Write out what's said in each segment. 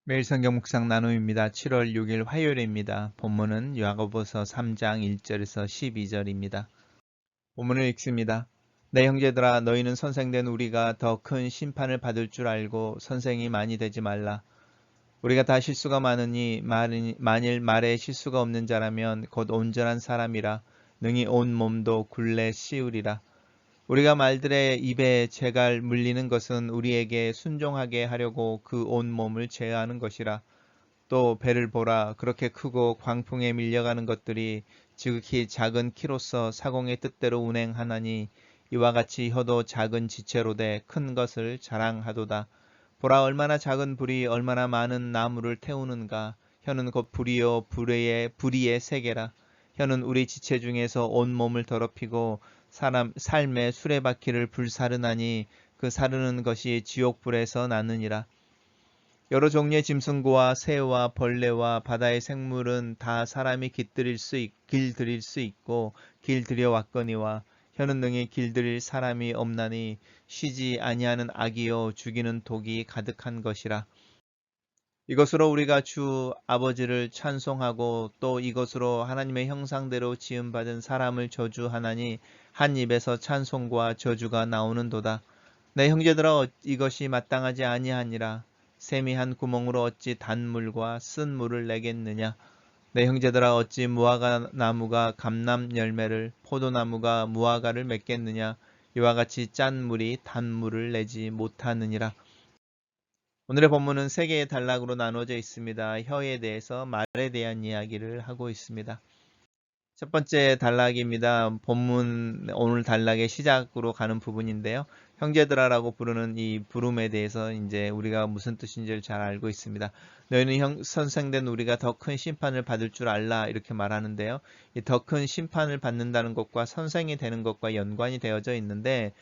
매일 성경 묵상 나눔입니다. 7월 6일 화요일입니다. 본문은 야고보서 3장 1절에서 12절입니다. 본문을 읽습니다. 내 형제들아 너희는 선생된 우리가 더 큰 심판을 받을 줄 알고 선생이 많이 되지 말라. 우리가 다 실수가 많으니 만일 말에 실수가 없는 자라면 곧 온전한 사람이라 능히 온 몸도 굴레 씌우리라. 우리가 말들의 입에 재갈 물리는 것은 우리에게 순종하게 하려고 그 온 몸을 제어하는 것이라. 또 배를 보라. 그렇게 크고 광풍에 밀려가는 것들이 지극히 작은 키로서 사공의 뜻대로 운행하나니 이와 같이 혀도 작은 지체로되 큰 것을 자랑하도다. 보라, 얼마나 작은 불이 얼마나 많은 나무를 태우는가. 혀는 곧 불이요 불의의 세계라. 혀는 우리 지체 중에서 온 몸을 더럽히고 사람 삶의 수레바퀴를 불사르나니 그 사르는 것이 지옥불에서 나느니라. 여러 종류의 짐승과 새와 벌레와 바다의 생물은 다 사람이 길들일 수 있고 길들여 왔거니와 혀는 능히 길들일 사람이 없나니 쉬지 아니하는 악이요 죽이는 독이 가득한 것이라. 이것으로 우리가 주 아버지를 찬송하고 또 이것으로 하나님의 형상대로 지음받은 사람을 저주하나니 한 입에서 찬송과 저주가 나오는도다. 내 형제들아 이것이 마땅하지 아니하니라. 샘이 한 구멍으로 어찌 단물과 쓴 물을 내겠느냐. 내 형제들아 어찌 무화과 나무가 감람 열매를 포도나무가 무화과를 맺겠느냐. 이와 같이 짠 물이 단물을 내지 못하느니라. 오늘의 본문은 세 개의 단락으로 나누어져 있습니다. 혀에 대해서 말에 대한 이야기를 하고 있습니다. 첫 번째 단락입니다. 본문 오늘 단락의 시작으로 가는 부분인데요. 형제들아라고 부르는 이 부름에 대해서 이제 우리가 무슨 뜻인지를 잘 알고 있습니다. 너희는 선생된 우리가 더 큰 심판을 받을 줄 알라 이렇게 말하는데요. 이 더 큰 심판을 받는다는 것과 선생이 되는 것과 연관이 되어져 있는데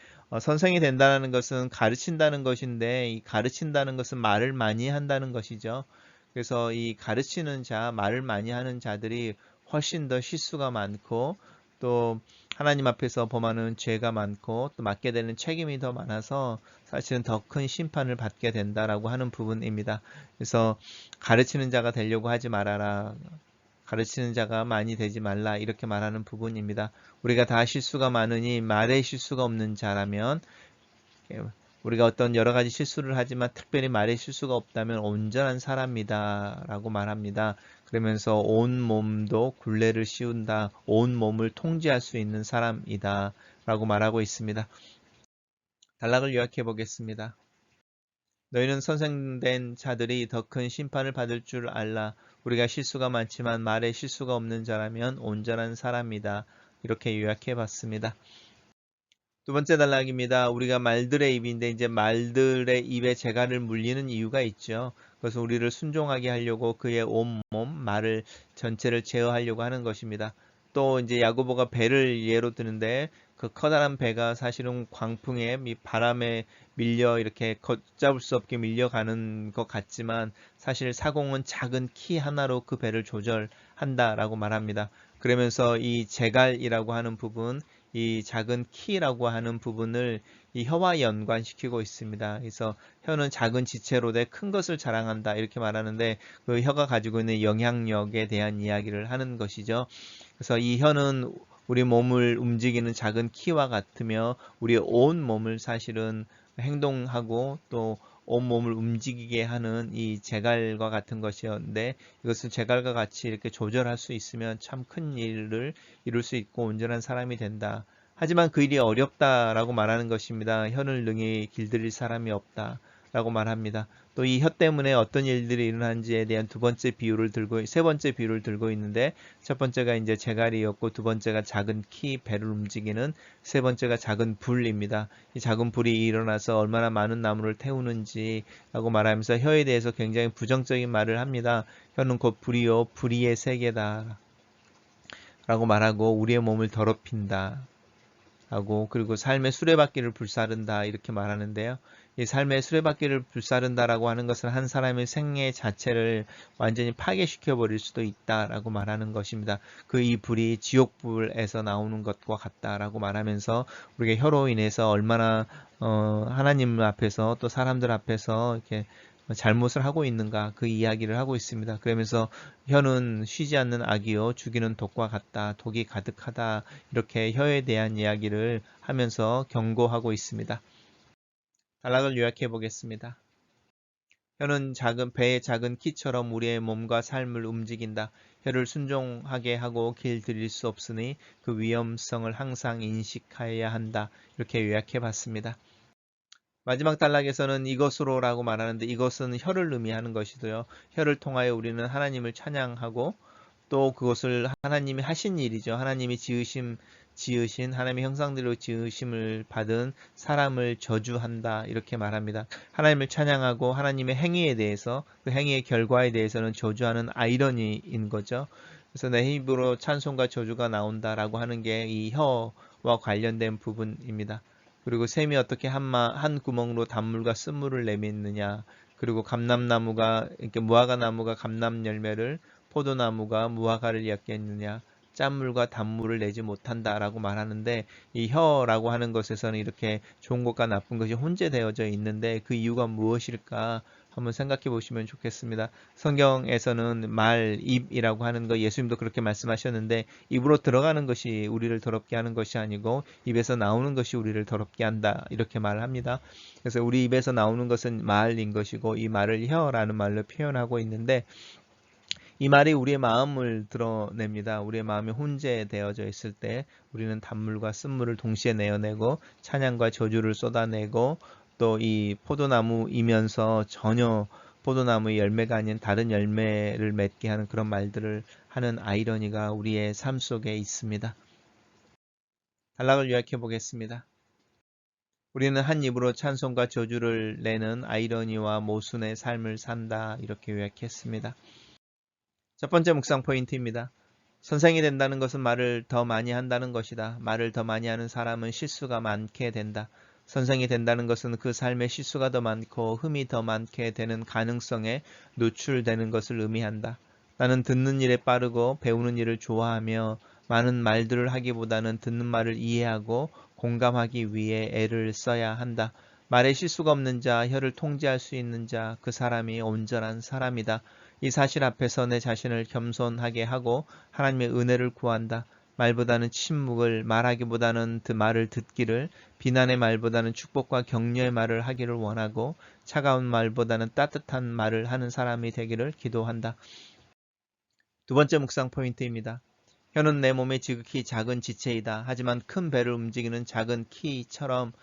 선생이 된다는 것은 가르친다는 것인데 이 가르친다는 것은 말을 많이 한다는 것이죠. 그래서 이 가르치는 자, 말을 많이 하는 자들이 훨씬 더 실수가 많고 또 하나님 앞에서 범하는 죄가 많고 또 맡게 되는 책임이 더 많아서 사실은 더 큰 심판을 받게 된다라고 하는 부분입니다. 그래서 가르치는 자가 되려고 하지 말아라. 가르치는 자가 많이 되지 말라 이렇게 말하는 부분입니다. 우리가 다 실수가 많으니 말에 실수가 없는 자라면 우리가 어떤 여러 가지 실수를 하지만 특별히 말에 실수가 없다면 온전한 사람이다 라고 말합니다. 그러면서 온 몸도 굴레를 씌운다. 온 몸을 통제할 수 있는 사람이다 라고 말하고 있습니다. 단락을 요약해 보겠습니다. 너희는 선생된 자들이 더 큰 심판을 받을 줄 알라. 우리가 실수가 많지만 말에 실수가 없는 자라면 온전한 사람이다. 이렇게 요약해 봤습니다. 두 번째 단락입니다. 우리가 말들의 입인데 이제 말들의 입에 재갈을 물리는 이유가 있죠. 그래서 우리를 순종하게 하려고 그의 온몸 말을 전체를 제어하려고 하는 것입니다. 또 이제 야고보가 배를 예로 드는데 그 커다란 배가 사실은 광풍에 바람에 밀려 이렇게 걷잡을 수 없게 밀려가는 것 같지만 사실 사공은 작은 키 하나로 그 배를 조절한다라고 말합니다. 그러면서 이 재갈이라고 하는 부분 이 작은 키라고 하는 부분을 이 혀와 연관시키고 있습니다. 그래서 혀는 작은 지체로되 큰 것을 자랑한다 이렇게 말하는데 그 혀가 가지고 있는 영향력에 대한 이야기를 하는 것이죠. 그래서 이 혀는 우리 몸을 움직이는 작은 키와 같으며 우리의 온 몸을 사실은 행동하고 또 온몸을 움직이게 하는 이 재갈과 같은 것이었는데 이것을 재갈과 같이 이렇게 조절할 수 있으면 참 큰 일을 이룰 수 있고 온전한 사람이 된다. 하지만 그 일이 어렵다라고 말하는 것입니다. 혀를 능히 길들일 사람이 없다. 라고 말합니다. 또 이 혀 때문에 어떤 일들이 일어나는지에 대한 세 번째 비유를 들고 있는데 첫 번째가 이제 재갈이었고 두 번째가 작은 키 배를 움직이는 세 번째가 작은 불입니다. 이 작은 불이 일어나서 얼마나 많은 나무를 태우는지 라고 말하면서 혀에 대해서 굉장히 부정적인 말을 합니다. 혀는 곧 불이요 불의의 세계다 라고 말하고 우리의 몸을 더럽힌다 하고 그리고 삶의 수레바퀴를 불사른다 이렇게 말하는데요. 이 삶의 수레바퀴를 불사른다라고 하는 것은 한 사람의 생애 자체를 완전히 파괴시켜 버릴 수도 있다라고 말하는 것입니다. 그 이 불이 지옥불에서 나오는 것과 같다라고 말하면서 우리가 혀로 인해서 얼마나 하나님 앞에서 또 사람들 앞에서 이렇게 잘못을 하고 있는가 그 이야기를 하고 있습니다. 그러면서 혀는 쉬지 않는 악이요 죽이는 독과 같다. 독이 가득하다. 이렇게 혀에 대한 이야기를 하면서 경고하고 있습니다. 단락을 요약해 보겠습니다. 혀는 배의 작은 키처럼 우리의 몸과 삶을 움직인다. 혀를 순종하게 하고 길들일 수 없으니 그 위험성을 항상 인식해야 한다. 이렇게 요약해 봤습니다. 마지막 단락에서는 이것으로라고 말하는데 이것은 혀를 의미하는 것이고요. 혀를 통하여 우리는 하나님을 찬양하고 또 그것을 하나님이 하신 일이죠. 하나님이 지으신 하나님의 형상대로 지으심을 받은 사람을 저주한다 이렇게 말합니다. 하나님을 찬양하고 하나님의 행위에 대해서 그 행위의 결과에 대해서는 저주하는 아이러니인 거죠. 그래서 내 입으로 찬송과 저주가 나온다라고 하는 게 이 혀와 관련된 부분입니다. 그리고 샘이 어떻게 한 구멍으로 단물과 쓴물을 내뱉느냐. 그리고 감람나무가 이렇게 무화과 나무가 감람 열매를 포도나무가 무화과를 엮겠느냐. 짠물과 단물을 내지 못한다라고 말하는데 이 혀라고 하는 것에서는 이렇게 좋은 것과 나쁜 것이 혼재되어져 있는데 그 이유가 무엇일까 한번 생각해 보시면 좋겠습니다. 성경에서는 말, 입이라고 하는 거 예수님도 그렇게 말씀하셨는데 입으로 들어가는 것이 우리를 더럽게 하는 것이 아니고 입에서 나오는 것이 우리를 더럽게 한다 이렇게 말을 합니다. 그래서 우리 입에서 나오는 것은 말인 것이고 이 말을 혀라는 말로 표현하고 있는데 이 말이 우리의 마음을 드러냅니다. 우리의 마음이 혼재되어져 있을 때 우리는 단물과 쓴물을 동시에 내어내고 찬양과 저주를 쏟아내고 또 이 포도나무이면서 전혀 포도나무의 열매가 아닌 다른 열매를 맺게 하는 그런 말들을 하는 아이러니가 우리의 삶 속에 있습니다. 단락을 요약해 보겠습니다. 우리는 한 입으로 찬송과 저주를 내는 아이러니와 모순의 삶을 산다 이렇게 요약했습니다. 첫 번째 묵상 포인트입니다. 선생이 된다는 것은 말을 더 많이 한다는 것이다. 말을 더 많이 하는 사람은 실수가 많게 된다. 선생이 된다는 것은 그 삶에 실수가 더 많고 흠이 더 많게 되는 가능성에 노출되는 것을 의미한다. 나는 듣는 일에 빠르고 배우는 일을 좋아하며 많은 말들을 하기보다는 듣는 말을 이해하고 공감하기 위해 애를 써야 한다. 말에 실수가 없는 자, 혀를 통제할 수 있는 자, 그 사람이 온전한 사람이다. 이 사실 앞에서 내 자신을 겸손하게 하고 하나님의 은혜를 구한다. 말보다는 침묵을, 말하기보다는 말을 듣기를, 비난의 말보다는 축복과 격려의 말을 하기를 원하고 차가운 말보다는 따뜻한 말을 하는 사람이 되기를 기도한다. 두 번째 묵상 포인트입니다. 혀는 내 몸의 지극히 작은 지체이다. 하지만 큰 배를 움직이는 작은 키처럼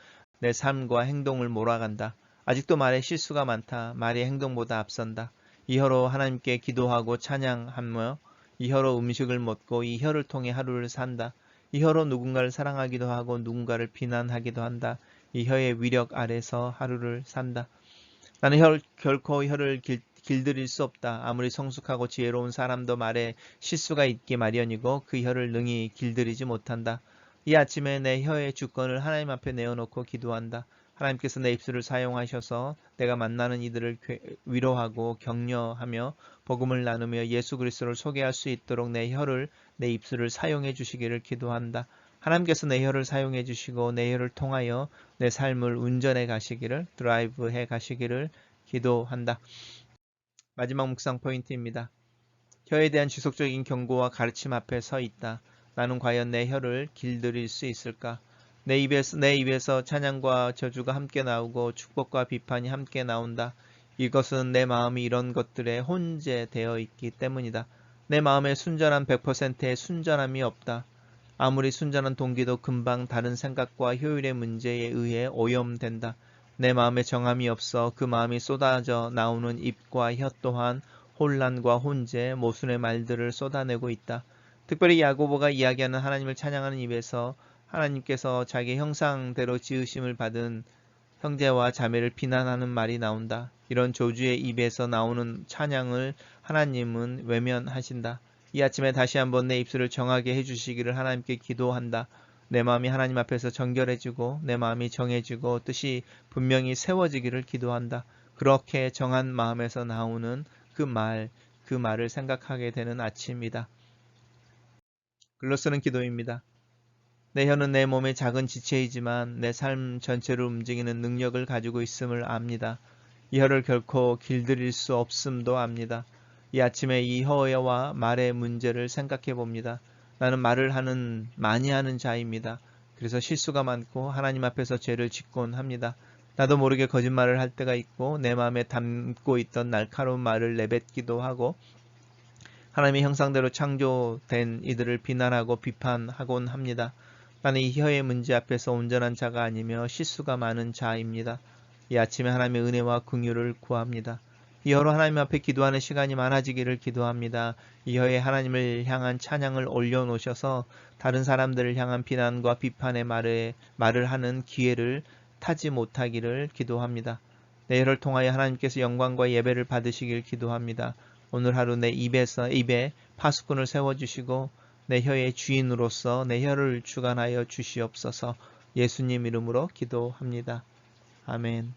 내 삶과 행동을 몰아간다. 아직도 말에 실수가 많다. 말이 행동보다 앞선다. 이 혀로 하나님께 기도하고 찬양하며 이 혀로 음식을 먹고 이 혀를 통해 하루를 산다. 이 혀로 누군가를 사랑하기도 하고 누군가를 비난하기도 한다. 이 혀의 위력 아래서 하루를 산다. 나는 결코 혀를 길들일 수 없다. 아무리 성숙하고 지혜로운 사람도 말에 실수가 있기 마련이고 그 혀를 능히 길들이지 못한다. 이 아침에 내 혀의 주권을 하나님 앞에 내어놓고 기도한다. 하나님께서 내 입술을 사용하셔서 내가 만나는 이들을 위로하고 격려하며 복음을 나누며 예수 그리스도를 소개할 수 있도록 내 입술을 사용해 주시기를 기도한다. 하나님께서 내 혀를 사용해 주시고 내 혀를 통하여 내 삶을 운전해 가시기를 드라이브해 가시기를 기도한다. 마지막 묵상 포인트입니다. 혀에 대한 지속적인 경고와 가르침 앞에 서 있다. 나는 과연 내 혀를 길들일 수 있을까? 내 입에서 찬양과 저주가 함께 나오고 축복과 비판이 함께 나온다. 이것은 내 마음이 이런 것들에 혼재되어 있기 때문이다. 내 마음에 순전한 100%의 순전함이 없다. 아무리 순전한 동기도 금방 다른 생각과 효율의 문제에 의해 오염된다. 내 마음에 정함이 없어 그 마음이 쏟아져 나오는 입과 혀 또한 혼란과 혼재, 모순의 말들을 쏟아내고 있다. 특별히 야고보가 이야기하는 하나님을 찬양하는 입에서 하나님께서 자기 형상대로 지으심을 받은 형제와 자매를 비난하는 말이 나온다. 이런 조주의 입에서 나오는 찬양을 하나님은 외면하신다. 이 아침에 다시 한번 내 입술을 정하게 해주시기를 하나님께 기도한다. 내 마음이 하나님 앞에서 정결해지고 내 마음이 정해지고 뜻이 분명히 세워지기를 기도한다. 그렇게 정한 마음에서 나오는 그 말을 생각하게 되는 아침이다. 글로 쓰는 기도입니다. 내 혀는 내 몸의 작은 지체이지만 내 삶 전체를 움직이는 능력을 가지고 있음을 압니다. 이 혀를 결코 길들일 수 없음도 압니다. 이 아침에 이 혀와 말의 문제를 생각해 봅니다. 나는 말을 많이 하는 자입니다. 그래서 실수가 많고 하나님 앞에서 죄를 짓곤 합니다. 나도 모르게 거짓말을 할 때가 있고 내 마음에 담고 있던 날카로운 말을 내뱉기도 하고 하나님의 형상대로 창조된 이들을 비난하고 비판하곤 합니다. 나는 이 혀의 문제 앞에서 온전한 자가 아니며 실수가 많은 자입니다. 이 아침에 하나님의 은혜와 긍휼을 구합니다. 이 혀로 하나님 앞에 기도하는 시간이 많아지기를 기도합니다. 이 혀에 하나님을 향한 찬양을 올려놓으셔서 다른 사람들을 향한 비난과 비판의 말을 하는 기회를 타지 못하기를 기도합니다. 내 혀를 통하여 하나님께서 영광과 예배를 받으시길 기도합니다. 오늘 하루 내 입에 파수꾼을 세워주시고 내 혀의 주인으로서 내 혀를 주관하여 주시옵소서. 예수님 이름으로 기도합니다. 아멘.